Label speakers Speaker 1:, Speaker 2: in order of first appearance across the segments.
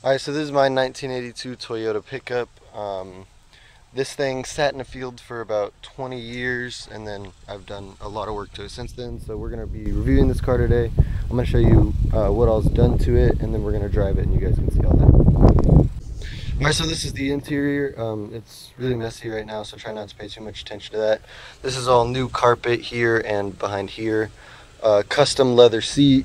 Speaker 1: Alright, so this is my 1982 Toyota pickup. This thing sat in the field for about 20 years, and then I've done a lot of work to it since then. So we're going to be reviewing this car today. I'm going to show you what all's done to it, and then we're going to drive it and you guys can see all that. Alright, so this is the interior. It's really messy right now, so try not to pay too much attention to that. This is all new carpet here and behind here. Custom leather seat,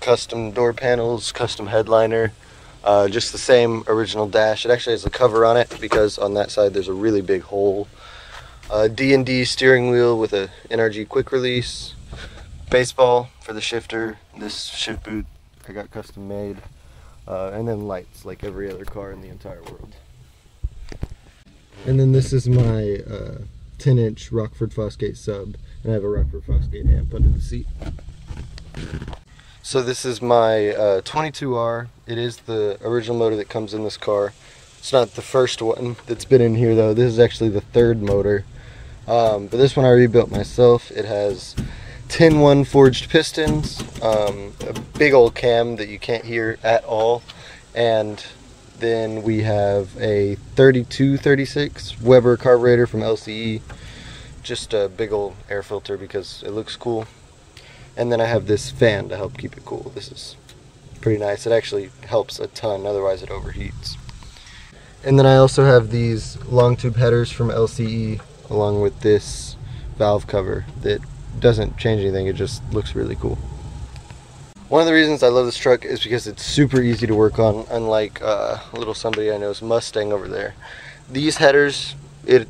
Speaker 1: custom door panels, custom headliner. Just the same original dash. It actually has a cover on it because on that side there's a really big hole. D&D steering wheel with a NRG quick release. Baseball for the shifter. This shift boot I got custom made. And then lights like every other car in the entire world. And then this is my 10-inch Rockford Fosgate sub. And I have a Rockford Fosgate amp under the seat. So this is my 22R. It is the original motor that comes in this car. It's not the first one that's been in here though. This is actually the third motor. But this one I rebuilt myself. It has 10-1 forged pistons, a big old cam that you can't hear at all, and then we have a 3236 Weber carburetor from LCE. Just a big old air filter because it looks cool. And then I have this fan to help keep it cool. This is pretty nice. It actually helps a ton, otherwise it overheats. And then I also have these long tube headers from LCE along with this valve cover that doesn't change anything, it just looks really cool. One of the reasons I love this truck is because it's super easy to work on, unlike a little somebody I know's Mustang over there. These headers,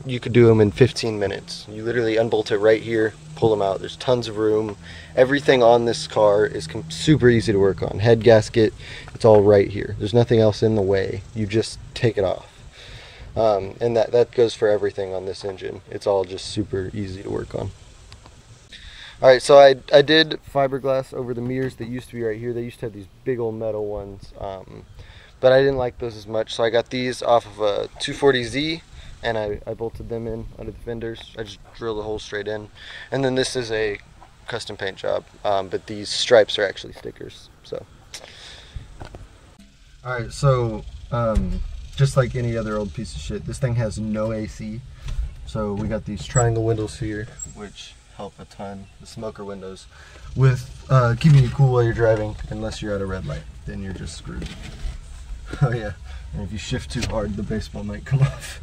Speaker 1: you could do them in 15 minutes. You literally unbolt it right here, pull them out. There's tons of room. Everything on this car is super easy to work on. Head gasket, it's all right here. There's nothing else in the way. You just take it off. And that goes for everything on this engine. It's all just super easy to work on. Alright, so I did fiberglass over the mirrors that used to be right here. They used to have these big old metal ones, but I didn't like those as much, so I got these off of a 240Z, and I bolted them in under the fenders. I just drilled the hole straight in. And then this is a custom paint job, but these stripes are actually stickers. So, alright, so just like any other old piece of shit, this thing has no AC. So we got these triangle windows here, which help a ton. The smoker windows with keeping you cool while you're driving, unless you're at a red light, then you're just screwed. Oh yeah, and if you shift too hard, the baseball might come off.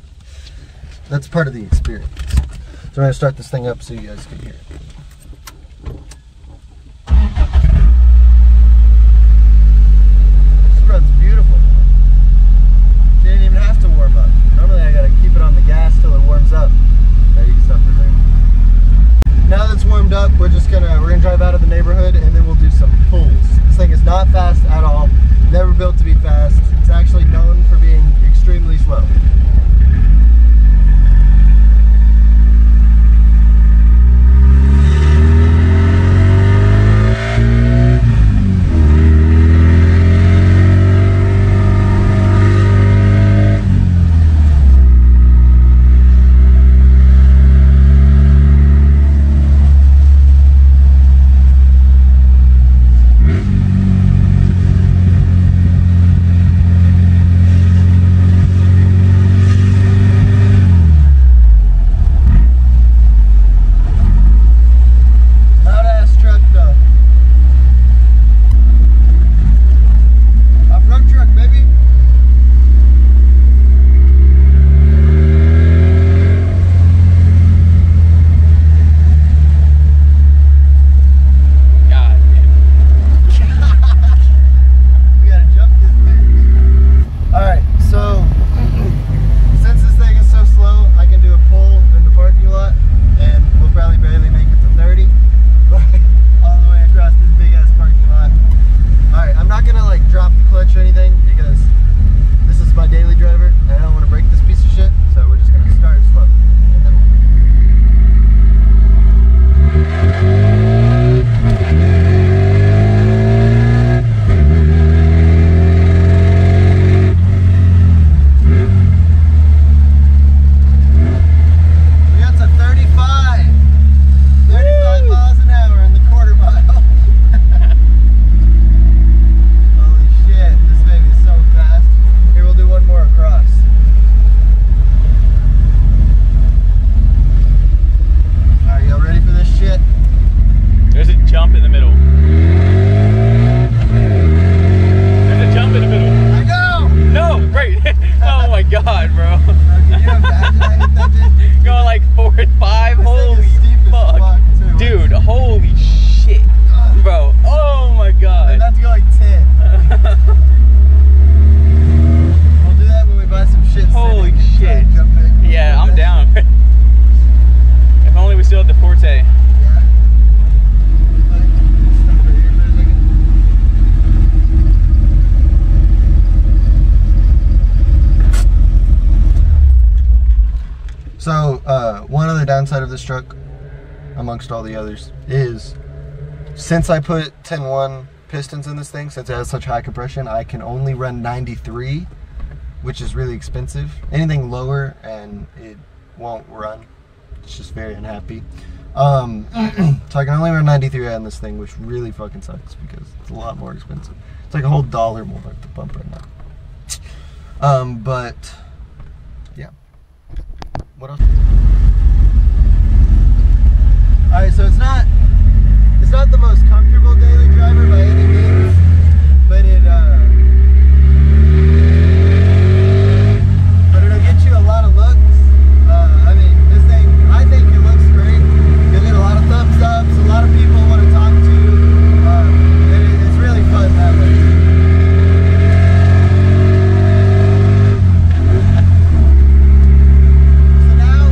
Speaker 1: That's part of the experience. So I'm going to start this thing up so you guys can hear it. This run's beautiful. Didn't even have to warm up. Normally I gotta keep it on the gas till it warms up. There, you can stop for a second. Now that's warmed up, we're gonna drive out of the neighborhood and then we'll do some pulls. This thing is not fast at all. Never built to be fast. It's actually known for being extremely slow. So one other downside of this truck, amongst all the others, is since I put 10-1 pistons in this thing, since it has such high compression, I can only run 93, which is really expensive. Anything lower and it won't run. It's just very unhappy. So I can only run 93 on this thing, which really fucking sucks because it's a lot more expensive. It's like a whole $1 more at the pump right now. But yeah. What else? Alright, so it's not the most comfortable daily driver by any means, but it'll get you a lot of looks. I mean, this thing, I think it looks great. You'll get a lot of thumbs ups, a lot of people want to talk to. It's really fun that way. So now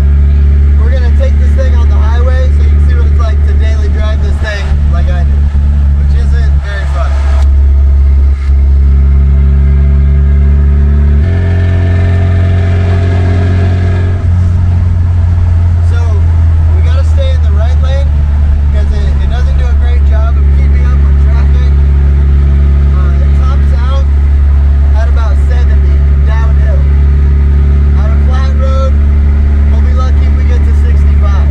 Speaker 1: we're gonna take this thing on the highway so you can see what it's like to daily drive this thing like I do, which isn't very fun. So we gotta stay in the right lane because it doesn't do a great job of keeping up with traffic. It tops out at about 70 downhill. On a flat road, we'll be lucky if we get to 65.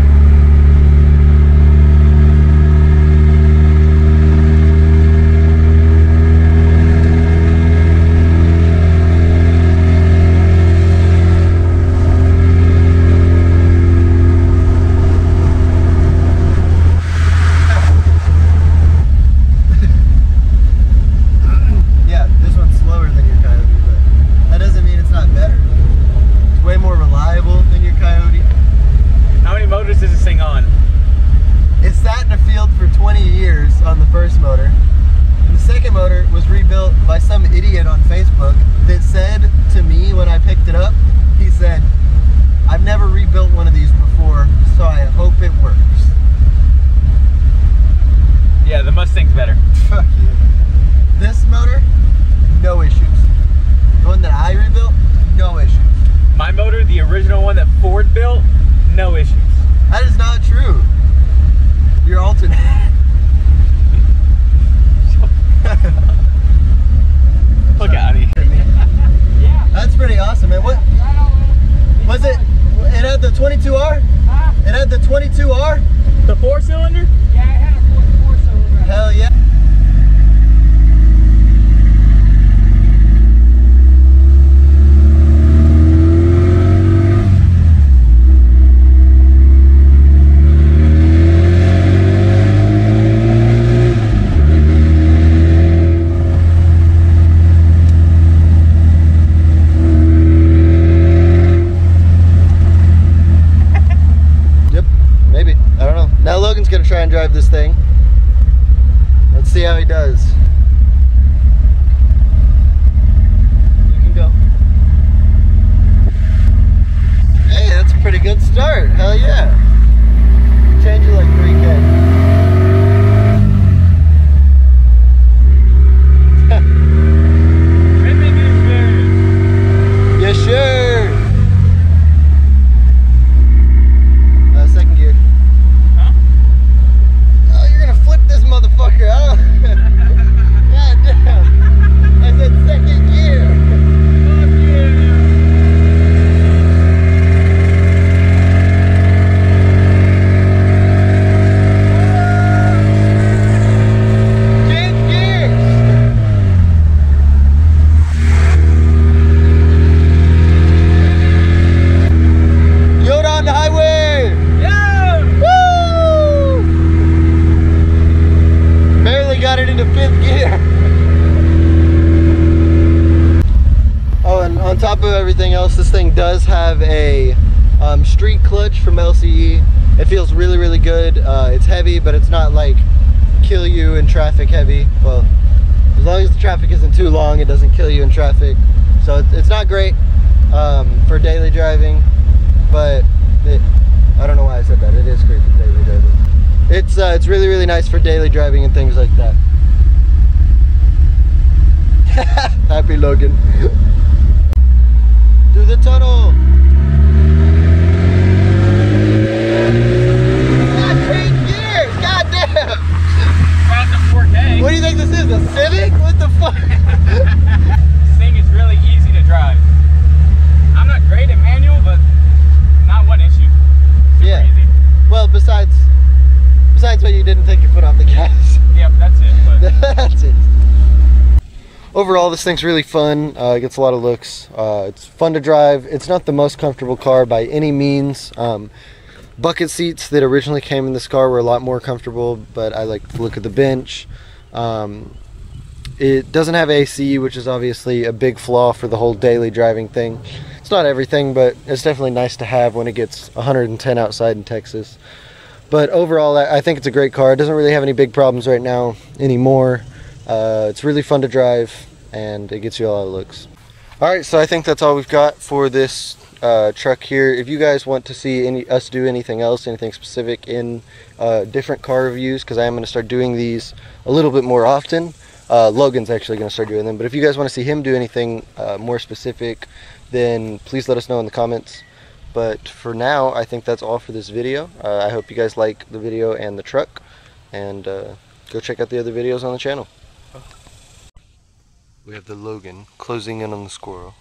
Speaker 1: Yeah, this one's slower than your Coyote, but that doesn't mean it's not better. It's way more reliable than your Coyote.
Speaker 2: How many motors does this thing on?
Speaker 1: It sat in a field for 20 years on the first motor. And the second motor was rebuilt by some idiot on Facebook that said to me when I picked it up, he said, "I've never rebuilt one of these before, so I hope it works."
Speaker 2: Yeah, the Mustang's better.
Speaker 1: Fuck you. This motor, no issues. The one that I rebuilt, no issues.
Speaker 2: My motor, the original one that Ford built, no issues.
Speaker 1: That is not true. Your alternate.
Speaker 2: Look out of here.
Speaker 1: That's pretty awesome, man. What was it? It had the 22R? It had the 22R?
Speaker 2: The 4-cylinder?
Speaker 3: Yeah, I had a four-cylinder.
Speaker 1: Hell yeah. Yep, maybe. I don't know. Now Logan's gonna try and drive this thing. Let's see how he does. You can go. Hey, that's a pretty good start. Hell yeah. Change it like 3K. Yes, sure. Second gear.
Speaker 2: Huh?
Speaker 1: Oh, you're gonna flip this motherfucker out. God damn. I said second gear. Change gears. Yoda on the highway.
Speaker 2: Yeah!
Speaker 1: Woo! Barely got it into 5th gear. Oh, and on top of everything else, this thing does have a street clutch from LCE. It feels really, really good. It's heavy, but it's not like kill you in traffic heavy. Well, as long as the traffic isn't too long, it doesn't kill you in traffic. So it's not great for daily driving, but I don't know why I said that. It is great for daily driving. It's really, really nice for daily driving and things like that. Happy Logan. Through the tunnel. overall, this thing's really fun. It gets a lot of looks. It's fun to drive. It's not the most comfortable car by any means. Bucket seats that originally came in this car were a lot more comfortable, but I like to look at the bench. It doesn't have AC, which is obviously a big flaw for the whole daily driving thing. It's not everything, but it's definitely nice to have when it gets 110 outside in Texas. But overall, I think it's a great car. It doesn't really have any big problems right now anymore. It's really fun to drive, and it gets you a lot of looks. Alright, so I think that's all we've got for this truck here. If you guys want to see us do anything else, anything specific in different car reviews, because I am going to start doing these a little bit more often. Logan's actually going to start doing them, but if you guys want to see him do anything more specific, then please let us know in the comments. But for now, I think that's all for this video. I hope you guys like the video and the truck, and go check out the other videos on the channel. We have the Logan closing in on the squirrel.